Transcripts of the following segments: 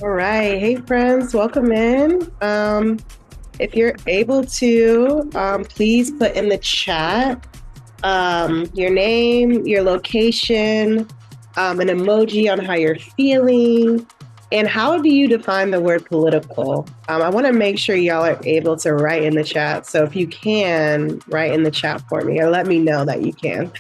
All right. Hey, friends, welcome in. If you're able to, please put in the chat your name, your location, an emoji on how you're feeling, and how do you define the word political? I want to make sure y'all are able to write in the chat. So if you can, write in the chat for me or let me know that you can.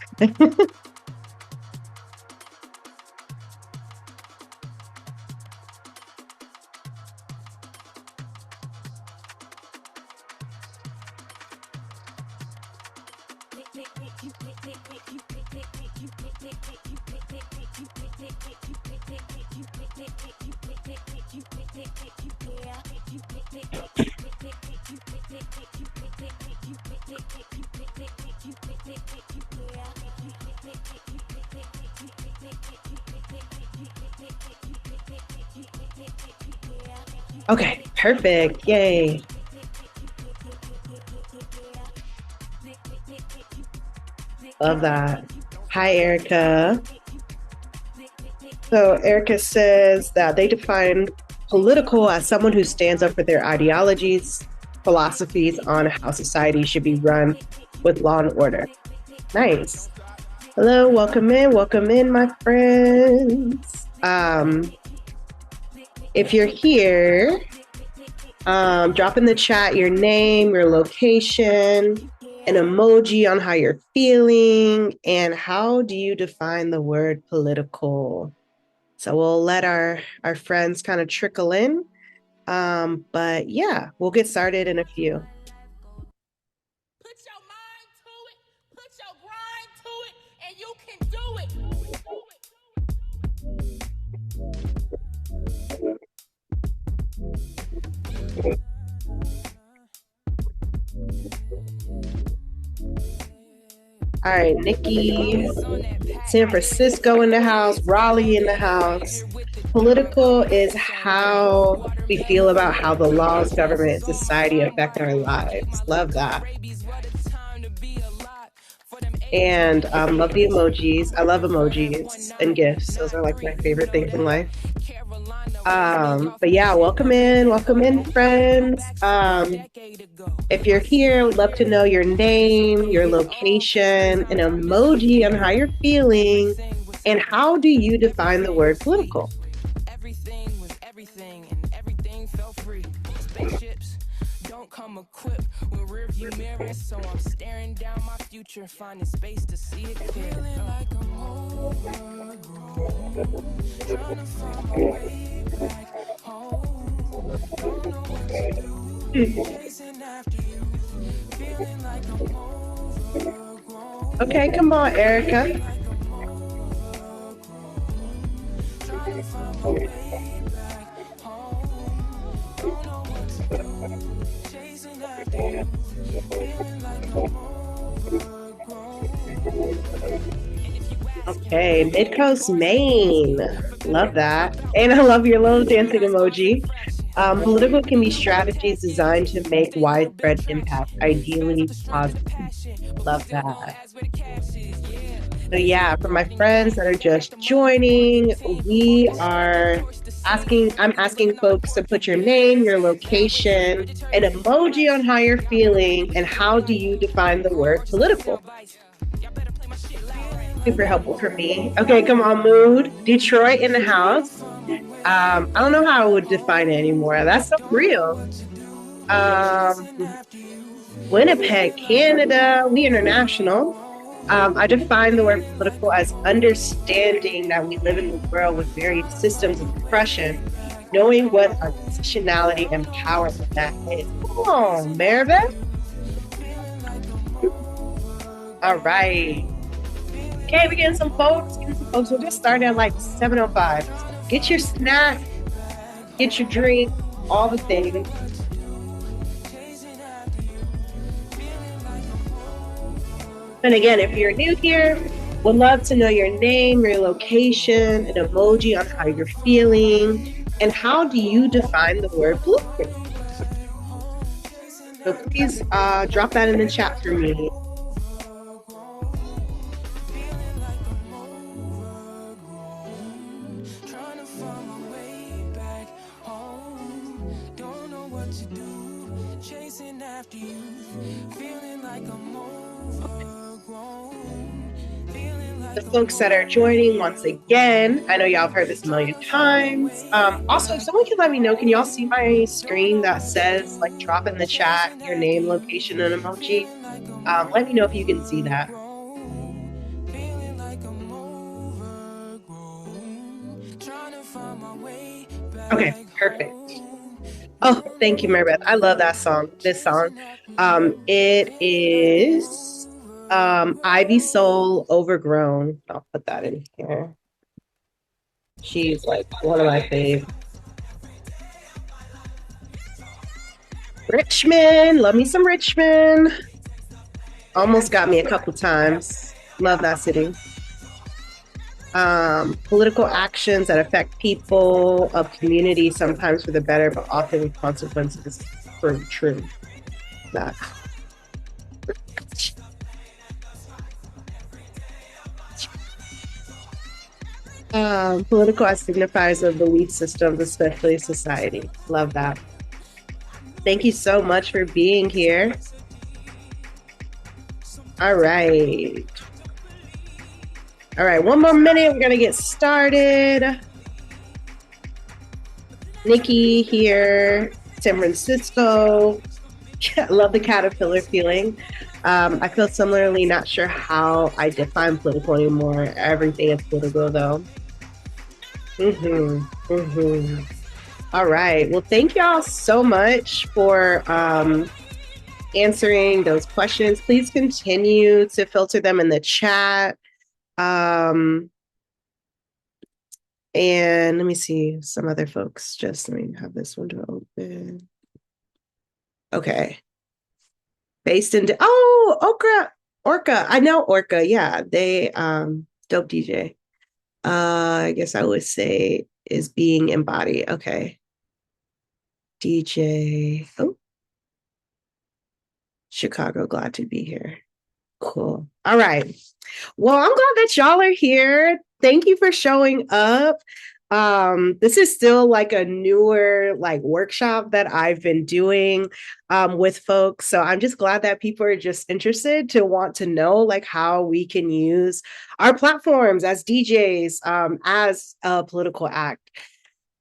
Okay, perfect. Yay. Love that. Hi, Erica. So Erica says that they define political as someone who stands up for their ideologies, philosophies on how society should be run with law and order. Nice. Hello, welcome in, my friends. If you're here, drop in the chat your name, your location, an emoji on how you're feeling, and how do you define the word political? So we'll let our friends kind of trickle in. But yeah, we'll get started in a few. Put your mind to it, put your grind to it, and you can do it. All right, Nikki, San Francisco in the house, Raleigh in the house. Political is how we feel about how the laws, government, and society affect our lives. Love that. And love the emojis. I love emojis and gifts. Those are like my favorite things in life. But yeah, welcome in, friends. If you're here, would love to know your name, your location, an emoji on how you're feeling, and how do you define the word political? Everything was everything, and everything felt free. Spaceships don't come equipped with rear view mirrors, so I'm staring down my future, finding space to see it clear. Feeling like I'm overgrown, trying to find my way back home. Don't know what to do, chasing after you. Feeling like I'm overgrown. Okay, come on, Erica. Trying to find my way back home. Don't know what to do, chasing after you. Feeling like I'm overgrown. Okay, Mid-Coast, Maine. Love that. And I love your little dancing emoji. Political can be strategies designed to make widespread impact, ideally positive. Love that. So yeah, for my friends that are just joining, I'm asking folks to put your name, your location, an emoji on how you're feeling, and how do you define the word political? Super helpful for me. Okay, come on, mood. Detroit in the house. I don't know how I would define it anymore. That's so real. Winnipeg, Canada. We international. I define the word political as understanding that we live in a world with various systems of oppression, knowing what our positionality and power of that is. Come on, Maribeth. All right. Okay, we're getting some folks. Getting some folks. We'll just start at like 7:05. Get your snack, get your drink, all the things. And again, if you're new here, would love to know your name, your location, an emoji on how you're feeling, and how do you define the word blueprint? So please drop that in the chat for me. The folks that are joining once again, I know y'all have heard this a million times. Also, if someone can let me know, can y'all see my screen that says like drop in the chat your name, location, and emoji? Let me know if you can see that. Okay, perfect. Oh, thank you, Maribeth. I love that song. This song. It is Ivy Soul Overgrown. I'll put that in here. She's like one of my faves. Richmond, love me some Richmond. Almost got me a couple times. Love that city. Political actions that affect people of community, sometimes for the better, but often with consequences for true. That. Political as signifiers of belief systems, especially society. Love that. Thank you so much for being here. All right. All right, one more minute. We're going to get started. Nikki here, San Francisco. Love the caterpillar feeling. I feel similarly, not sure how I define political anymore. Everything is political, though. All right. Well, thank y'all so much for answering those questions. Please continue to filter them in the chat. And let me see some other folks. Just let me have this window open. Okay. Based in Orca. I know Orca. Yeah, they dope DJ. I guess I would say is being embodied. Okay. DJ. Oh. Chicago, glad to be here. Cool. All right. Well, I'm glad that y'all are here. Thank you for showing up. This is still like a newer like workshop that I've been doing with folks. So I'm just glad that people are just interested to want to know like how we can use our platforms as DJs as a political act.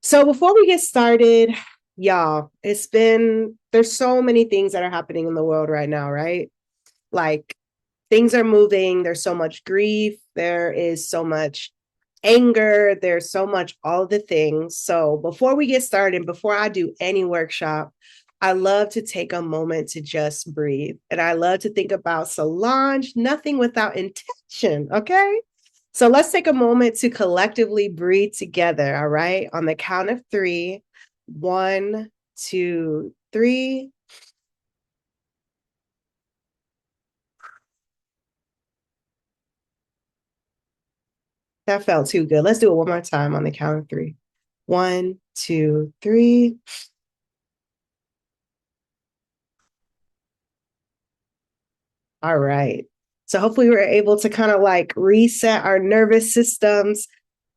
So before we get started, y'all, there's so many things that are happening in the world right now, right? Like things are moving. There's so much grief. There is so much anger. There's so much, all the things. So before we get started, before I do any workshop, I love to take a moment to just breathe. And I love to think about Solange, nothing without intention. Okay. So let's take a moment to collectively breathe together. All right. On the count of 3. 1, 2, 3. That felt too good. Let's do it one more time on the count of 3. 1, 2, 3. All right. So hopefully we're able to kind of like reset our nervous systems.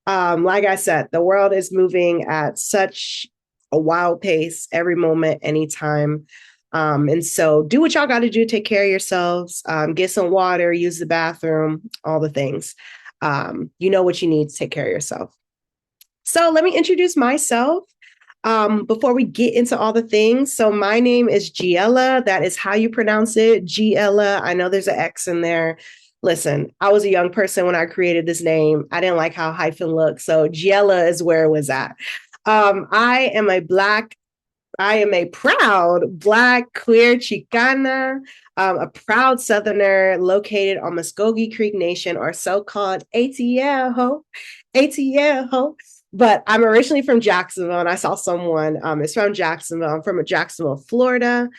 Like I said, the world is moving at such a wild pace every moment, anytime. And so do what y'all got to do. Take care of yourselves. Get some water, use the bathroom, all the things. You know what you need to take care of yourself. So let me introduce myself before we get into all the things. So my name is Geexella. That is how you pronounce it, Geexella. I know there's an X in there. Listen, I was a young person when I created this name. I didn't like how hyphen looked. So Geexella is where it was at. I am a Black I am a proud Black queer Chicana, a proud Southerner located on Muskogee Creek Nation, or so-called ATL, ATL. But I'm originally from Jacksonville, and I saw someone is from Jacksonville. I'm from Jacksonville, Florida.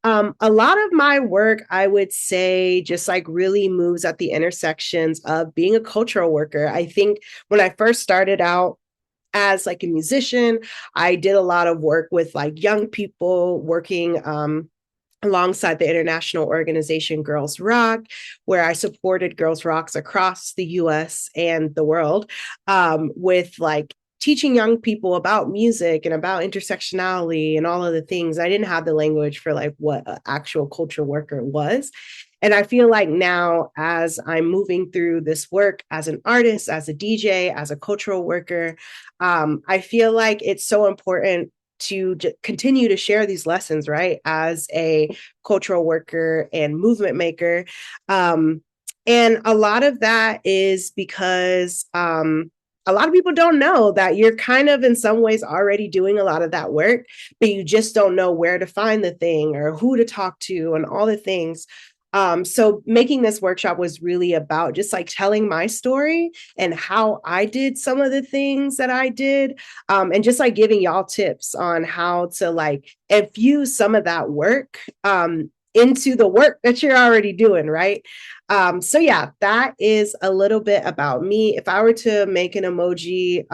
A lot of my work, I would say, just like really moves at the intersections of being a cultural worker. I think when I first started out, as like a musician, I did a lot of work with like young people working alongside the international organization Girls Rock, where I supported Girls Rocks across the US and the world with like teaching young people about music and about intersectionality and all of the things. I didn't have the language for like what an actual culture worker was. And I feel like now, as I'm moving through this work as an artist, as a DJ, as a cultural worker, I feel like it's so important to continue to share these lessons, right? As a cultural worker and movement maker. And a lot of that is because a lot of people don't know that you're kind of in some ways already doing a lot of that work, but you just don't know where to find the thing or who to talk to and all the things. So making this workshop was really about just like telling my story and how I did some of the things that I did, and just like giving y'all tips on how to like infuse some of that work into the work that you're already doing, right? So yeah, that is a little bit about me. If I were to make an emoji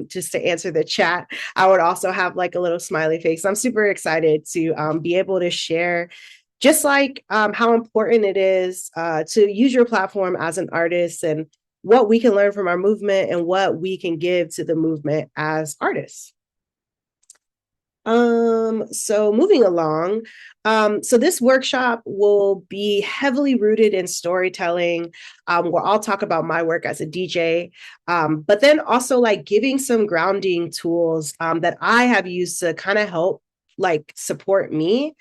just to answer the chat, I would also have like a little smiley face. I'm super excited to be able to share just like how important it is to use your platform as an artist and what we can learn from our movement and what we can give to the movement as artists. So moving along, so this workshop will be heavily rooted in storytelling, where I'll talk about my work as a DJ, but then also like giving some grounding tools that I have used to kind of help like support me.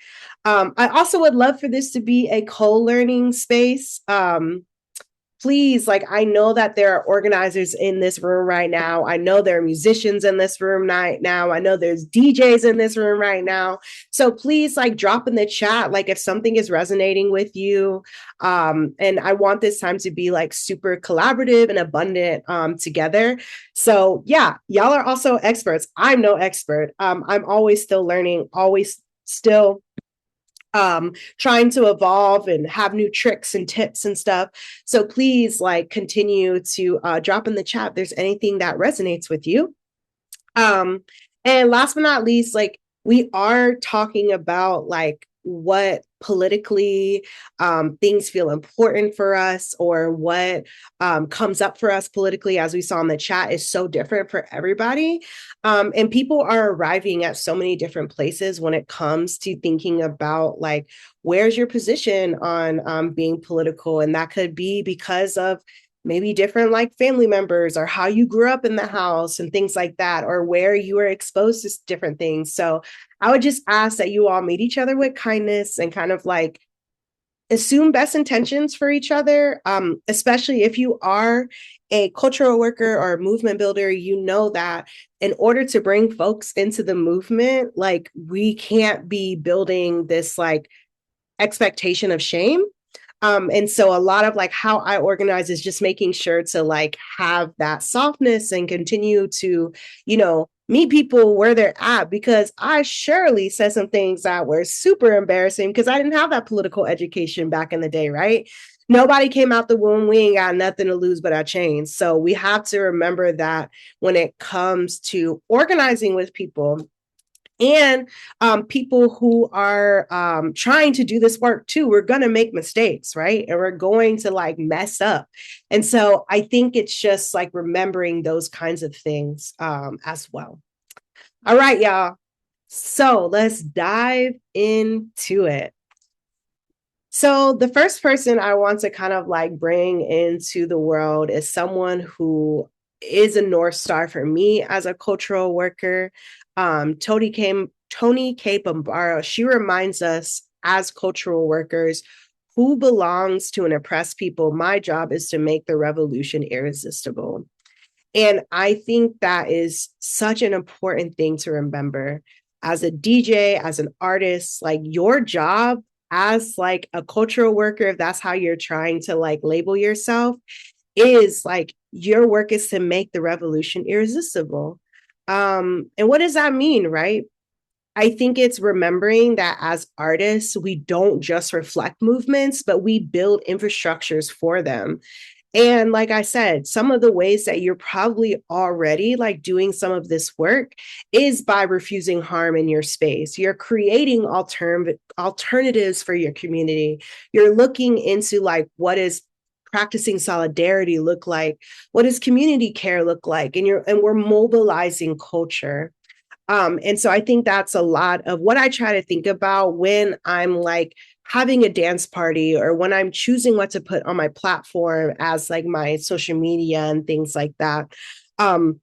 I also would love for this to be a co-learning space. Please, like, I know that there are organizers in this room right now. I know there are musicians in this room right now. I know there's DJs in this room right now. So please, like, drop in the chat, like, if something is resonating with you. And I want this time to be like super collaborative and abundant together. So yeah, y'all are also experts. I'm no expert. I'm always still learning, always still trying to evolve and have new tricks and tips and stuff. So please like continue to drop in the chat if there's anything that resonates with you. And last but not least, like we are talking about like what politically things feel important for us or what comes up for us politically, as we saw in the chat, is so different for everybody. And people are arriving at so many different places when it comes to thinking about like, where's your position on being political? And that could be because of maybe different like family members or how you grew up in the house and things like that, or where you were exposed to different things. So I would just ask that you all meet each other with kindness and kind of like assume best intentions for each other, especially if you are a cultural worker or a movement builder. You know that in order to bring folks into the movement, like we can't be building this like expectation of shame. And so a lot of like how I organize is just making sure to like have that softness and continue to, you know, meet people where they're at, because I surely said some things that were super embarrassing because I didn't have that political education back in the day, right? Nobody came out the womb. We ain't got nothing to lose but our chains. So we have to remember that when it comes to organizing with people and people who are trying to do this work too, we're going to make mistakes, right? And we're going to like mess up. And so I think it's just like remembering those kinds of things as well. All right, y'all. So let's dive into it. So the first person I want to kind of like bring into the world is someone who is a North Star for me as a cultural worker. Tony K. Bambara, she reminds us as cultural workers who belongs to an oppressed people. My job is to make the revolution irresistible. And I think that is such an important thing to remember. as a DJ, as an artist, like your job as like a cultural worker, if that's how you're trying to like label yourself, is like your work is to make the revolution irresistible. And what does that mean, right? I think it's remembering that as artists, we don't just reflect movements, but we build infrastructures for them. And like I said, some of the ways that you're probably already like doing some of this work is by refusing harm in your space. You're creating alternatives for your community. You're looking into like what is practicing solidarity look like? What does community care look like? And we're mobilizing culture. And so I think that's a lot of what I try to think about when I'm like having a dance party or when I'm choosing what to put on my platform as like my social media and things like that. Um,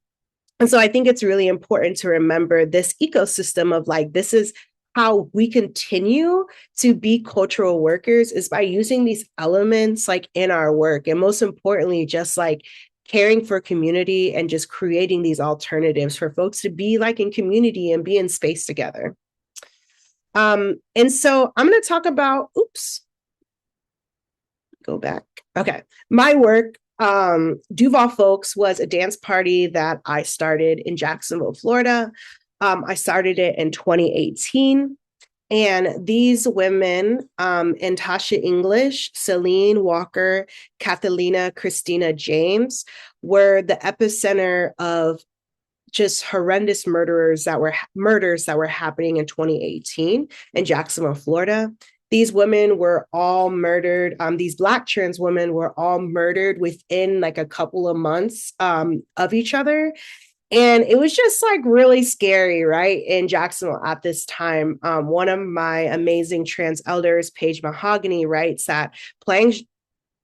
and so I think it's really important to remember this ecosystem of like, this is how we continue to be cultural workers is by using these elements like in our work. And most importantly, just like caring for community and just creating these alternatives for folks to be like in community and be in space together. And so I'm going to talk about, go back. Okay. My work, Duval Folx was a dance party that I started in Jacksonville, Florida. I started it in 2018. And these women, and Tasha English, Celine Walker, Catalina Christina James, were the epicenter of just horrendous murders that were happening in 2018 in Jacksonville, Florida. These women were all murdered. These Black trans women were all murdered within like a couple of months of each other. And it was just like really scary, right? In Jacksonville at this time, one of my amazing trans elders, Paige Mahogany, writes that playing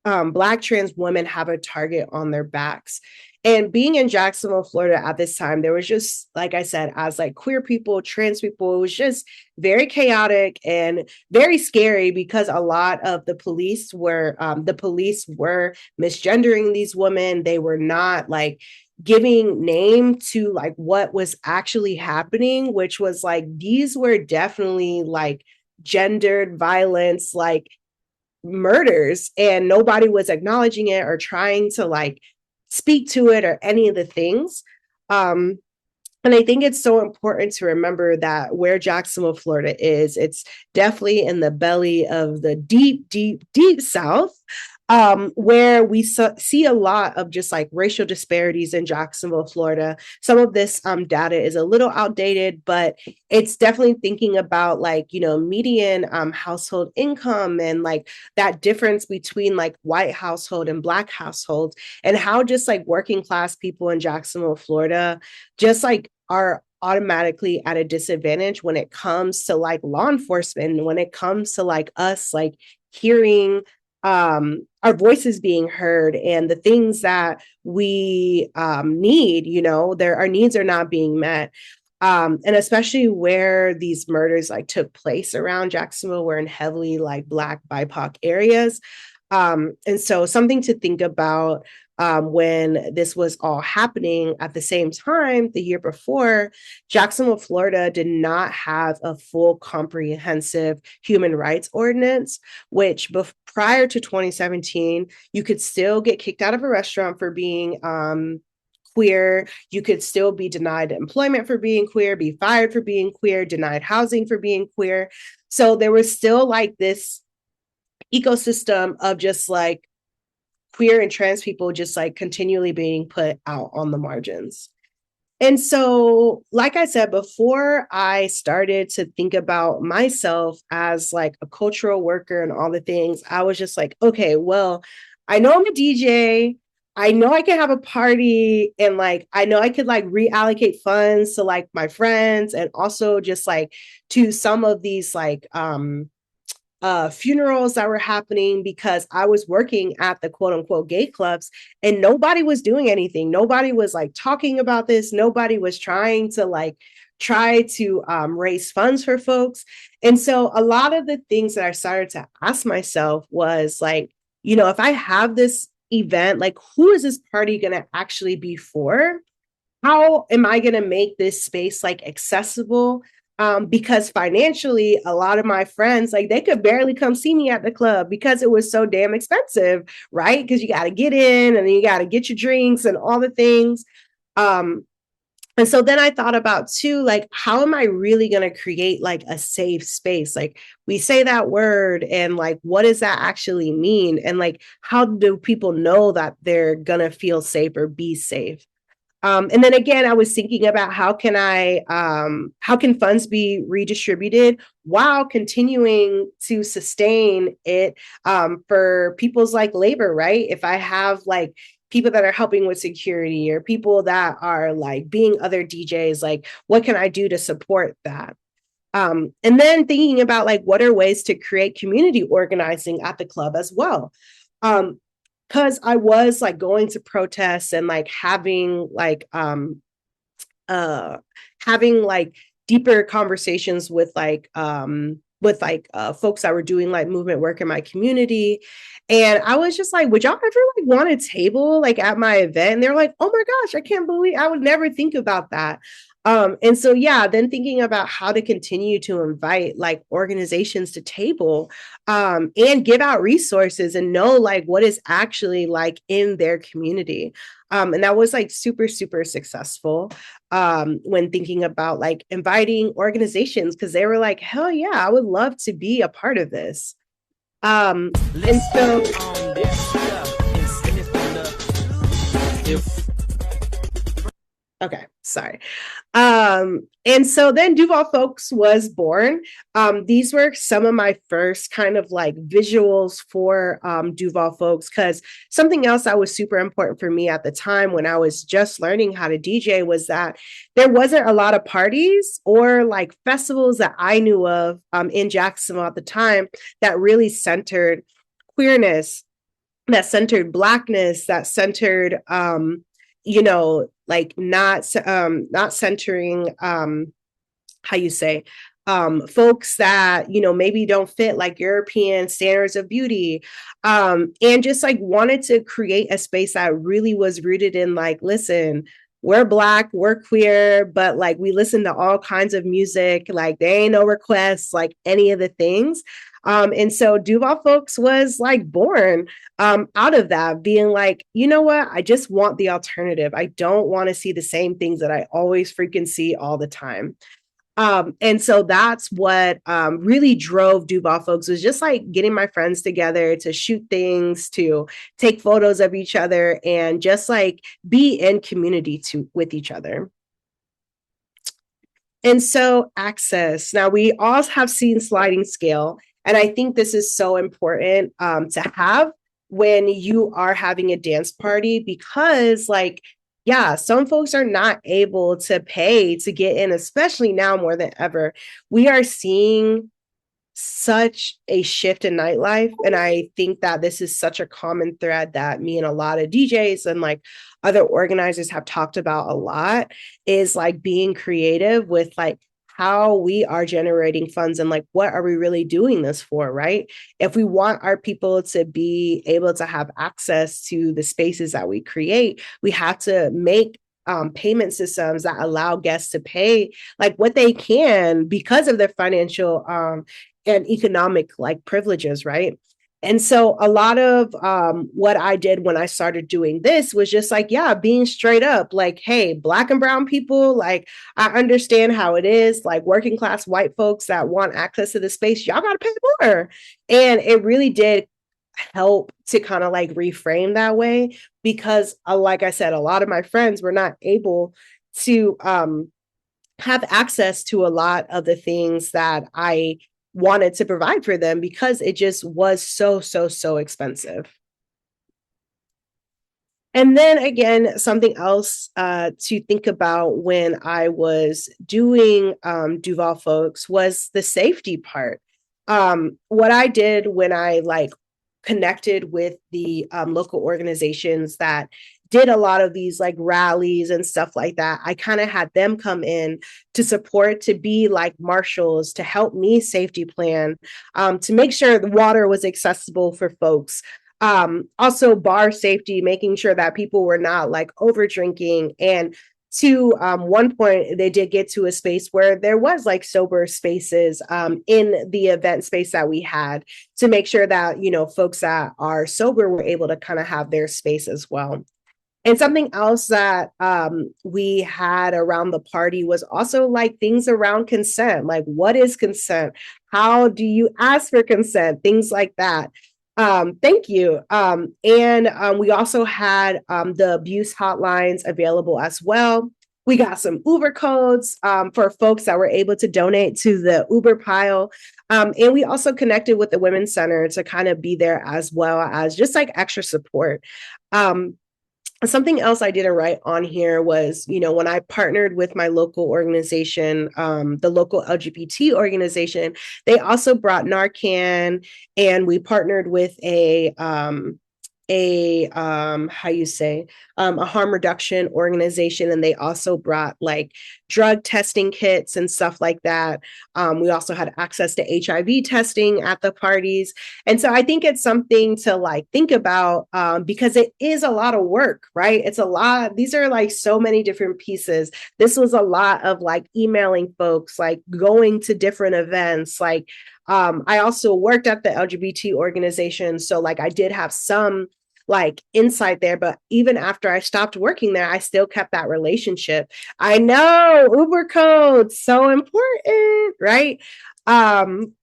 Black trans women have a target on their backs. And being in Jacksonville, Florida at this time, there was just, like I said, as like queer people, trans people, it was just very chaotic and very scary because a lot of the police were misgendering these women. They were not like giving name to like what was actually happening, which was like, these were definitely like gendered violence, like murders, and nobody was acknowledging it or trying to like speak to it or any of the things. And I think it's so important to remember that where Jacksonville, Florida is, it's definitely in the belly of the deep, deep, deep South, where we see a lot of just like racial disparities in Jacksonville, Florida. Some of this data is a little outdated, but it's definitely thinking about like, you know, median household income and like that difference between like white household and Black households, and how just like working class people in Jacksonville, Florida, just like are automatically at a disadvantage when it comes to like law enforcement, when it comes to like us like hearing our voices being heard and the things that we need, you know, our needs are not being met. And especially where these murders like took place around Jacksonville, were in heavily like Black BIPOC areas. And so something to think about when this was all happening at the same time, the year before, Jacksonville, Florida did not have a full comprehensive human rights ordinance, which prior to 2017, you could still get kicked out of a restaurant for being queer. You could still be denied employment for being queer, be fired for being queer, denied housing for being queer. So there was still like this ecosystem of just like queer and trans people just like continually being put out on the margins. And so, like I said, before I started to think about myself as like a cultural worker and all the things, I was just like, okay, well, I know I'm a DJ. I know I can have a party, and like, I know I could like reallocate funds to like my friends and also just like to some of these like, funerals that were happening, because I was working at the quote unquote gay clubs and nobody was doing anything. Nobody was like talking about this. Nobody was trying to raise funds for folks. And so a lot of the things that I started to ask myself was like, you know, if I have this event, like who is this party going to actually be for? How am I going to make this space like accessible? Because financially, a lot of my friends, like they could barely come see me at the club because it was so damn expensive, right? Because you got to get in and then you got to get your drinks and all the things. Um, and so then I thought about too, like, how am I really going to create like a safe space? Like, we say that word, and like, what does that actually mean? And like, how do people know that they're going to feel safe or be safe? And then again, I was thinking about how can funds be redistributed while continuing to sustain it for people's like labor, right? If I have like people that are helping with security or people that are like being other DJs, like what can I do to support that? And then thinking about like what are ways to create community organizing at the club as well. Um, because I was like going to protests and like uh having like deeper conversations with folks that were doing like movement work in my community. And I was just like, would y'all ever like want a table like at my event? And they're like, oh my gosh, I can't believe I would never think about that. And so yeah, then thinking about how to continue to invite like organizations to table and give out resources and know like what is actually like in their community. And that was like super, super successful when thinking about like inviting organizations because they were like, hell yeah, I would love to be a part of this. And so okay, sorry. And so then Duval Folx was born. These were some of my first kind of like visuals for Duval Folx, because something else that was super important for me at the time when I was just learning how to DJ was that there wasn't a lot of parties or like festivals that I knew of in Jacksonville at the time that really centered queerness, that centered Blackness, that centered like not centering how you say folks that maybe don't fit like European standards of beauty, and just like wanted to create a space that really was rooted in like, listen, we're Black, we're queer, but like we listen to all kinds of music, like there ain't no requests, like any of the things. And so Duval Folx was like born out of that, being like, you know what? I just want the alternative. I don't want to see the same things that I always freaking see all the time. And so that's what really drove Duval Folx, was just like getting my friends together to shoot things, to take photos of each other, and just like be in community with each other. And so access. Now we all have seen sliding scale. And I think this is so important to have when you are having a dance party, because like, yeah, some folks are not able to pay to get in, especially now more than ever. We are seeing such a shift in nightlife. And I think that this is such a common thread that me and a lot of DJs and like other organizers have talked about a lot, is like being creative with like how we are generating funds and like what are we really doing this for, right? If we want our people to be able to have access to the spaces that we create, we have to make payment systems that allow guests to pay like what they can because of their financial and economic like privileges, right? And so a lot of what I did when I started doing this was just like, yeah, being straight up like, hey, Black and brown people, like I understand how it is, like working class white folks that want access to the space, y'all got to pay more. And it really did help to kind of like reframe that way, because like I said, a lot of my friends were not able to have access to a lot of the things that I wanted to provide for them, because it just was so expensive. And then again, something else to think about when I was doing Duval Folx was the safety part. What I did when I like connected with the local organizations that did a lot of these like rallies and stuff like that, I kind of had them come in to support, to be like marshals, to help me safety plan, to make sure the water was accessible for folks. Also bar safety, making sure that people were not like over drinking, and to one point, they did get to a space where there was like sober spaces in the event space that we had to make sure that, you know, folks that are sober were able to kind of have their space as well. And something else that we had around the party was also like things around consent. Like, what is consent? How do you ask for consent? Things like that. Thank you. And we also had the abuse hotlines available as well. We got some Uber codes for folks that were able to donate to the Uber pile. And we also connected with the Women's Center to kind of be there as well as just like extra support. Something else I didn't write on here was, you know, when I partnered with my local organization, the local LGBT organization, they also brought Narcan, and we partnered with a harm reduction organization, and they also brought like drug testing kits and stuff like that. We also had access to HIV testing at the parties. And so I think it's something to like think about because it is a lot of work, right? It's a lot. These are like so many different pieces. This was a lot of like emailing folks, like going to different events. Like I also worked at the LGBT organization. So like I did have some like insight there, but even after I stopped working there, I still kept that relationship. I know Uber codes, so important, right? And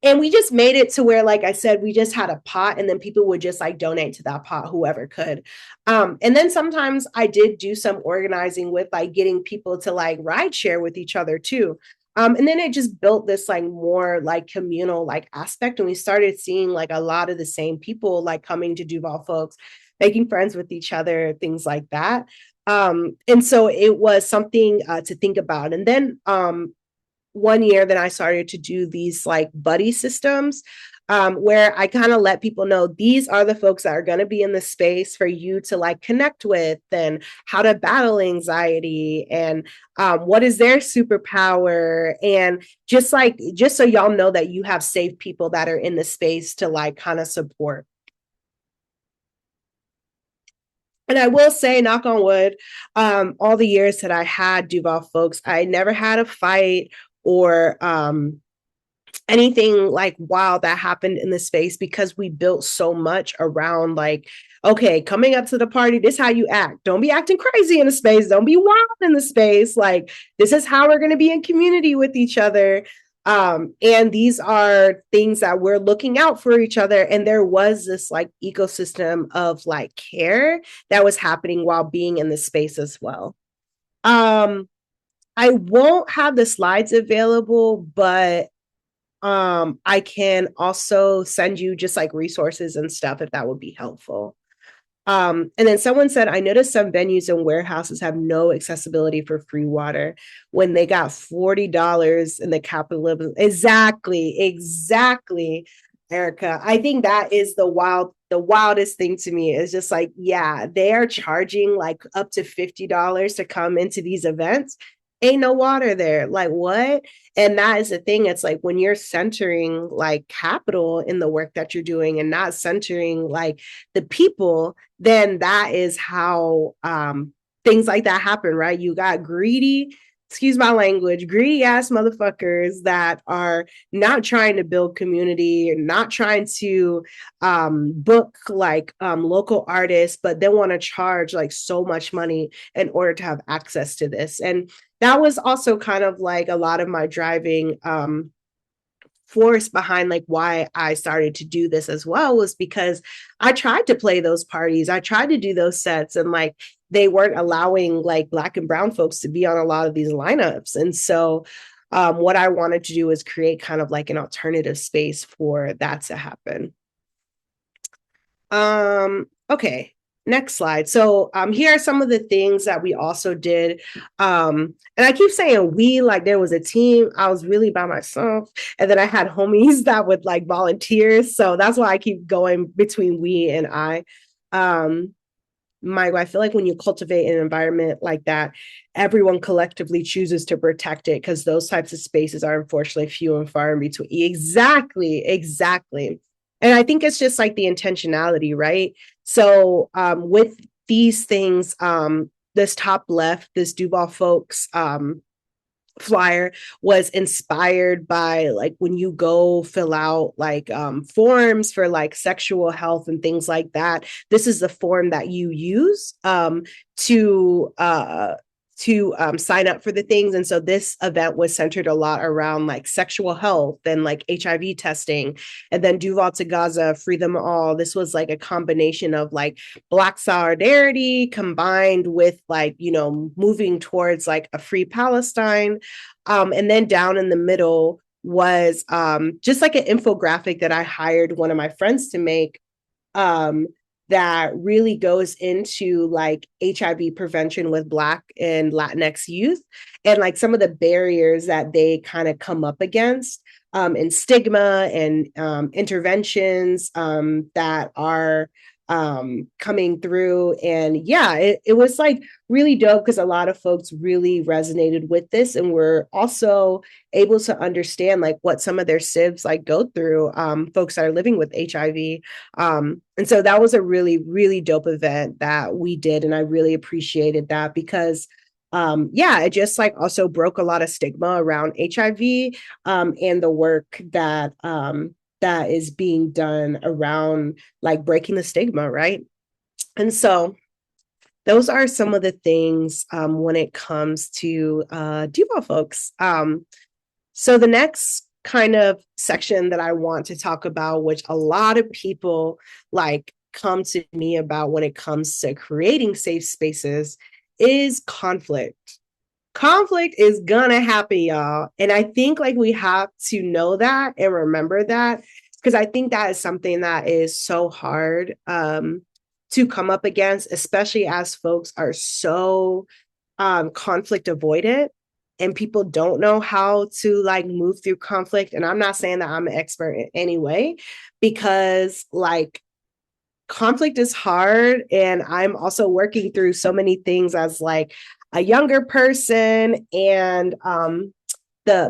we just made it to where, like I said, we just had a pot, and then people would just like donate to that pot, whoever could. And then sometimes I did do some organizing with like getting people to like ride share with each other too. And then it just built this like more like communal like aspect. And we started seeing like a lot of the same people like coming to Duval Folx, making friends with each other, things like that. And so it was something to think about. And then one year then I started to do these like buddy systems where I kind of let people know these are the folks that are going to be in the space for you to like connect with, and how to battle anxiety, and what is their superpower, and just so y'all know that you have safe people that are in the space to like kind of support. And I will say, knock on wood, all the years that I had Duval Folx, I never had a fight or anything like wild that happened in the space, because we built so much around like, okay, coming up to the party, this is how you act. Don't be acting crazy in the space. Don't be wild in the space. Like, this is how we're going to be in community with each other. And these are things that we're looking out for each other. And there was this like ecosystem of like care that was happening while being in the space as well. I won't have the slides available, but I can also send you just like resources and stuff if that would be helpful. And then someone said, I noticed some venues and warehouses have no accessibility for free water when they got $40 in the capitalism. Exactly, Erica. I think that is the wildest thing to me is just like, yeah, they are charging like up to $50 to come into these events. Ain't no water there. Like, what? And that is the thing. It's like when you're centering like capital in the work that you're doing and not centering like the people, then that is how things like that happen, right? You got greedy, excuse my language, greedy ass motherfuckers that are not trying to build community, not trying to book like local artists, but they want to charge like so much money in order to have access to this. And that was also kind of like a lot of my driving force behind like why I started to do this as well, was because I tried to play those parties. I tried to do those sets, and like they weren't allowing like Black and brown folks to be on a lot of these lineups. And so what I wanted to do is create kind of like an alternative space for that to happen. Okay. Next slide. So here are some of the things that we also did. And I keep saying we, like there was a team. I was really by myself. And then I had homies that would like volunteer. So that's why I keep going between we and I. Michael, I feel like when you cultivate an environment like that, everyone collectively chooses to protect it, because those types of spaces are unfortunately few and far in between. Exactly. And I think it's just like the intentionality, right? So with these things, the this top left, this Duval Folx flyer was inspired by like when you go fill out like forms for like sexual health and things like that. This is the form that you use to sign up for the things. And so this event was centered a lot around like sexual health and like HIV testing. And then Duval to Gaza, Free Them All. This was like a combination of like Black solidarity combined with like, you know, moving towards like a free Palestine. And then down in the middle was just like an infographic that I hired one of my friends to make, that really goes into like HIV prevention with Black and Latinx youth and like some of the barriers that they kind of come up against, and stigma and interventions that are coming through. And yeah, it was like really dope because a lot of folks really resonated with this and were also able to understand like what some of their sibs like go through, folks that are living with HIV. And so that was a really, really dope event that we did. And I really appreciated that because yeah, it just like also broke a lot of stigma around HIV, and the work that that is being done around like breaking the stigma, right? And so those are some of the things when it comes to Duval Folx. So the next kind of section that I want to talk about, which a lot of people like come to me about when it comes to creating safe spaces, is conflict. Conflict is gonna happen, y'all. And I think like we have to know that and remember that because I think that is something that is so hard to come up against, especially as folks are so conflict avoidant and people don't know how to like move through conflict. And I'm not saying that I'm an expert in any way because like conflict is hard. And I'm also working through so many things as like a younger person and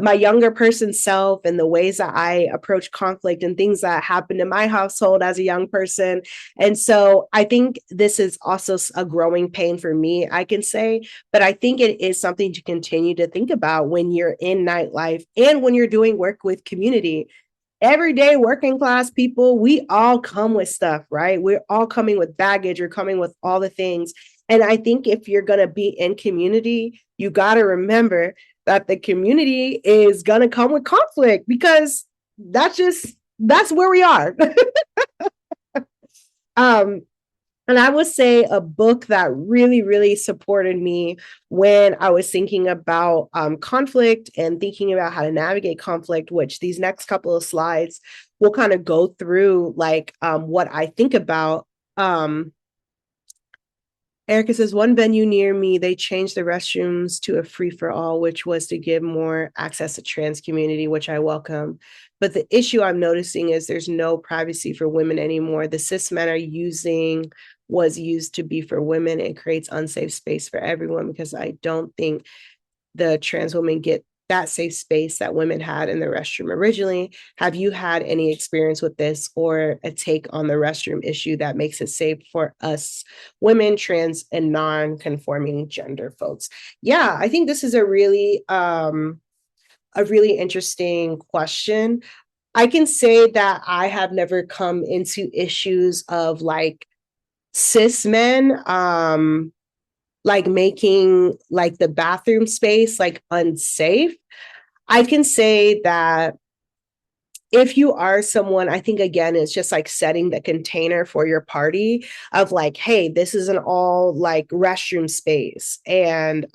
my younger person self and the ways that I approach conflict and things that happened in my household as a young person. And so I think this is also a growing pain for me, I can say, but I think it is something to continue to think about when you're in nightlife and when you're doing work with community. Everyday working class people, we all come with stuff, right? We're all coming with baggage, we're coming with all the things. And I think if you're going to be in community, you got to remember that the community is going to come with conflict because that's where we are. And I would say a book that really, really supported me when I was thinking about conflict and thinking about how to navigate conflict, which these next couple of slides will kind of go through like what I think about. Erica says, one venue near me, they changed the restrooms to a free-for-all, which was to give more access to trans community, which I welcome. But the issue I'm noticing is there's no privacy for women anymore. The cis men was used to be for women. It creates unsafe space for everyone because I don't think the trans women get that safe space that women had in the restroom originally. Have you had any experience with this or a take on the restroom issue that makes it safe for us women, trans, and non-conforming gender folks? Yeah, I think this is a really interesting question. I can say that I have never come into issues of like cis men like making like the bathroom space like unsafe. I can say that if you are someone, I think again, it's just like setting the container for your party of like, hey, this is an all like restroom space. And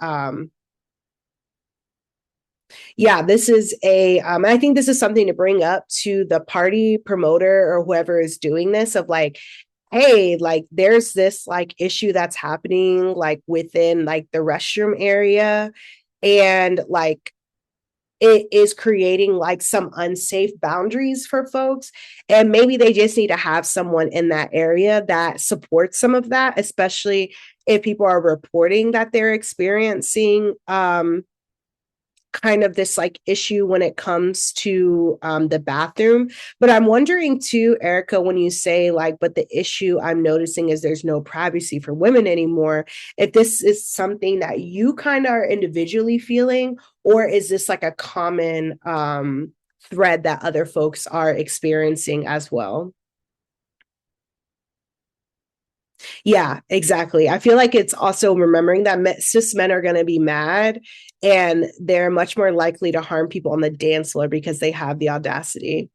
yeah, this is I think this is something to bring up to the party promoter or whoever is doing this of like, hey, like there's this like issue that's happening like within like the restroom area and like it is creating like some unsafe boundaries for folks. And maybe they just need to have someone in that area that supports some of that, especially if people are reporting that they're experiencing kind of this like issue when it comes to the bathroom. But I'm wondering too, Erica, when you say like, but the issue I'm noticing is there's no privacy for women anymore, if this is something that you kind of are individually feeling, or is this like a common thread that other folks are experiencing as well? Yeah, exactly. I feel like it's also remembering that cis men are going to be mad and they're much more likely to harm people on the dance floor because they have the audacity.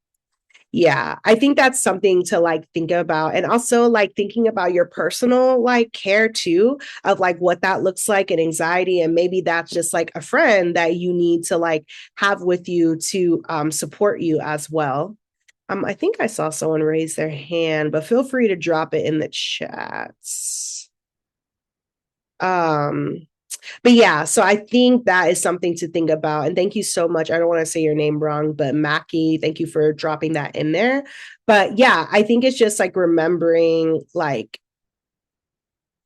Yeah, I think that's something to like think about. And also like thinking about your personal like care too, of like what that looks like and anxiety. And maybe that's just like a friend that you need to like have with you to support you as well. I think I saw someone raise their hand, but feel free to drop it in the chats. Um, but yeah, so I think that is something to think about. And thank you so much. I don't want to say your name wrong, but Mackie, thank you for dropping that in there. But yeah, I think it's just like remembering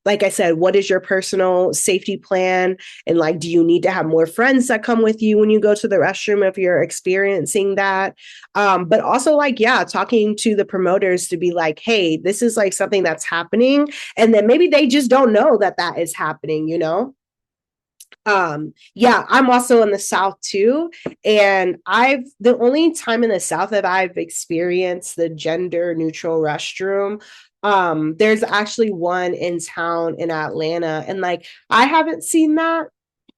like I said, what is your personal safety plan? And like, do you need to have more friends that come with you when you go to the restroom if you're experiencing that? But also, like, yeah, talking to the promoters to be like, hey, this is like something that's happening. And then maybe they just don't know that that is happening, you know? Yeah, I'm also in the South too, and I've the only time in the South that I've experienced the gender neutral restroom, there's actually one in town in Atlanta, and like I haven't seen that,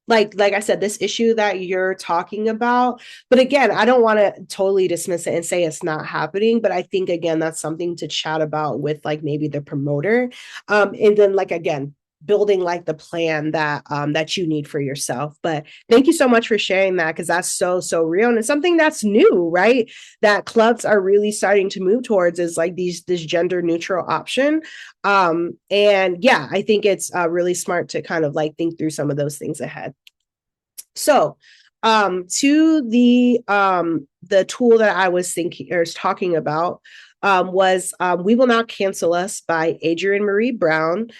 like I said, this issue that you're talking about. But again, I don't want to totally dismiss it and say it's not happening, but I think again that's something to chat about with like maybe the promoter, and then like again building like the plan that you need for yourself. But thank you so much for sharing that, because that's so real, and it's something that's new, right, that clubs are really starting to move towards, is like this gender neutral option. And yeah, I think it's really smart to kind of like think through some of those things ahead. So to the tool that I was thinking or talking about, was We Will Not Cancel Us by Adrienne Maree Brown.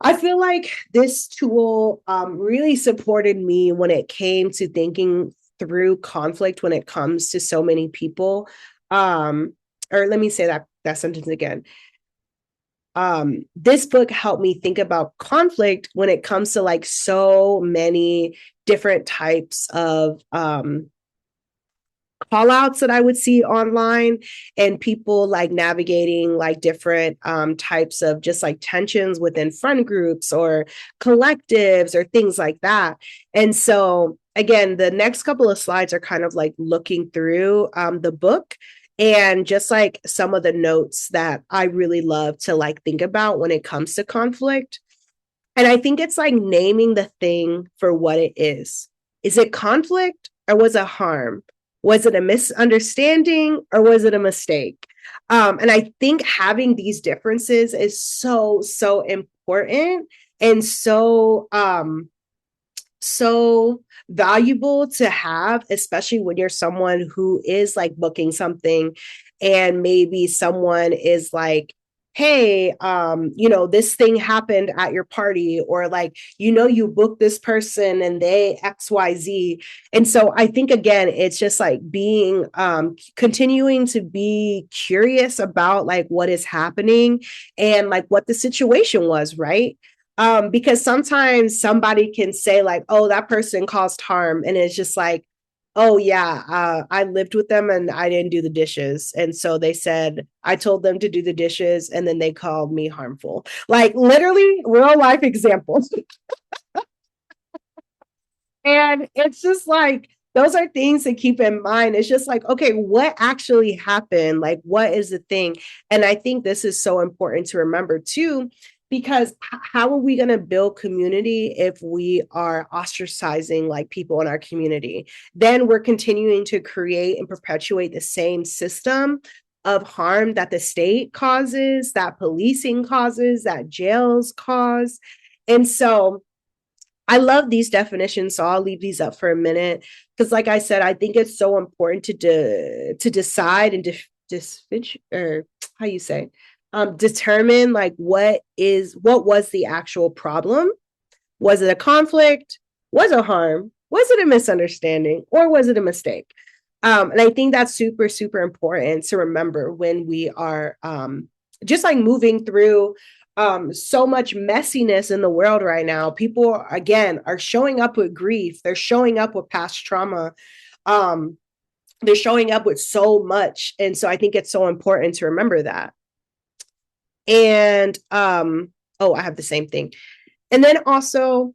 I feel like this tool really supported me when it came to thinking through conflict when it comes to so many people. Or let me say that sentence again. This book helped me think about conflict when it comes to like so many different types of call outs that I would see online, and people like navigating like different types of just like tensions within friend groups or collectives or things like that. And so, again, the next couple of slides are kind of like looking through the book and just like some of the notes that I really love to like think about when it comes to conflict. And I think it's like naming the thing for what it is. Is it conflict or was it harm? Was it a misunderstanding or was it a mistake? And I think having these differences is so important and so valuable to have, especially when you're someone who is like booking something and maybe someone is like, hey, this thing happened at your party, or like, you booked this person and they XYZ. And so I think again, it's just like being continuing to be curious about like what is happening and like what the situation was, right? Because sometimes somebody can say like, oh, that person caused harm, and it's just like, oh yeah, I lived with them and I didn't do the dishes, and so they said I told them to do the dishes and then they called me harmful, like literally real life examples. And it's just like, those are things to keep in mind. It's just like, okay, what actually happened? Like, what is the thing? And I think this is so important to remember too, because how are we going to build community if we are ostracizing like people in our community? Then we're continuing to create and perpetuate the same system of harm that the state causes, that policing causes, that jails cause. And so I love these definitions, so I'll leave these up for a minute, because, like I said, I think it's so important to decide and or how you say, determine like what was the actual problem. Was it a conflict? Was it harm? Was it a misunderstanding or was it a mistake? And I think that's super, super important to remember when we are just like moving through so much messiness in the world right now. People, again, are showing up with grief. They're showing up with past trauma. Um, they're showing up with so much. And so I think it's so important to remember that. And oh, I have the same thing. And then also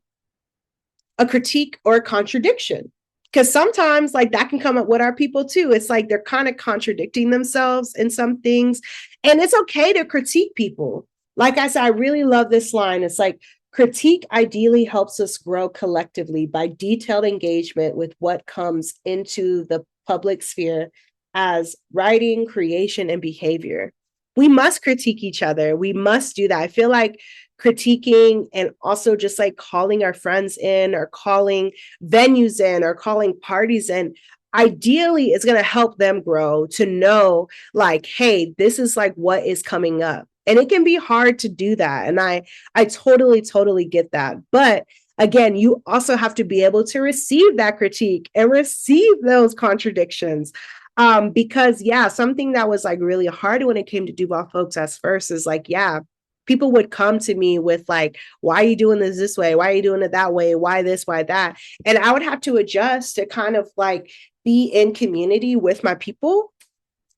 a critique or a contradiction. Because sometimes like that can come up with our people too. It's like they're kind of contradicting themselves in some things. And it's okay to critique people. Like I said, I really love this line. It's like critique ideally helps us grow collectively by detailed engagement with what comes into the public sphere as writing, creation, and behavior. We must critique each other. We must do that. I feel like critiquing and also just like calling our friends in or calling venues in or calling parties in ideally is going to help them grow to know like, hey, this is like what is coming up. And it can be hard to do that. And I totally get that. But again, you also have to be able to receive that critique and receive those contradictions. Because yeah, something that was like really hard when it came to Duval Folx as first is like, yeah, people would come to me with like, why are you doing this way? Why are you doing it that way? Why this, why that? And I would have to adjust to kind of like be in community with my people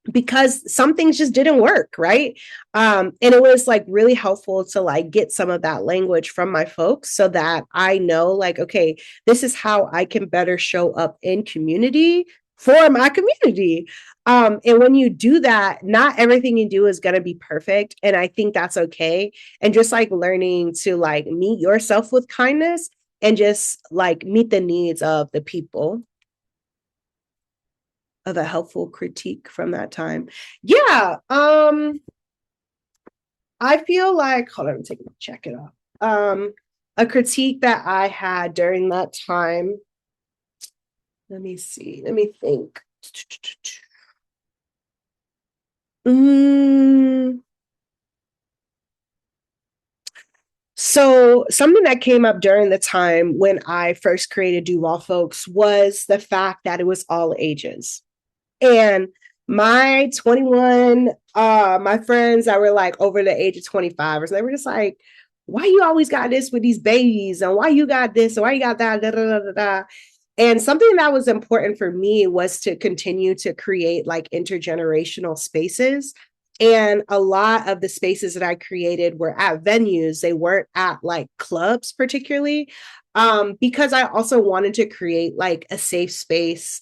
because some things just didn't work, right? And it was like really helpful to like get some of that language from my folks so that I know like, okay, this is how I can better show up in community for my community. And when you do that, not everything you do is going to be perfect. And I think that's okay. And just like learning to like meet yourself with kindness and just like meet the needs of the people. Of a helpful critique from that time. Yeah. I feel like, hold on, I'm taking my jacket off. A critique that I had during that time. Let me see. Let me think. So something that came up during the time when I first created Duval Folx was the fact that it was all ages. And my 21, my friends that were like over the age of 25 or so, they were just like, why you always got this with these babies? And why you got this? And why you got that? Da, da, da, da, da. And something that was important for me was to continue to create like intergenerational spaces. And a lot of the spaces that I created were at venues. They weren't at like clubs particularly, because I also wanted to create like a safe space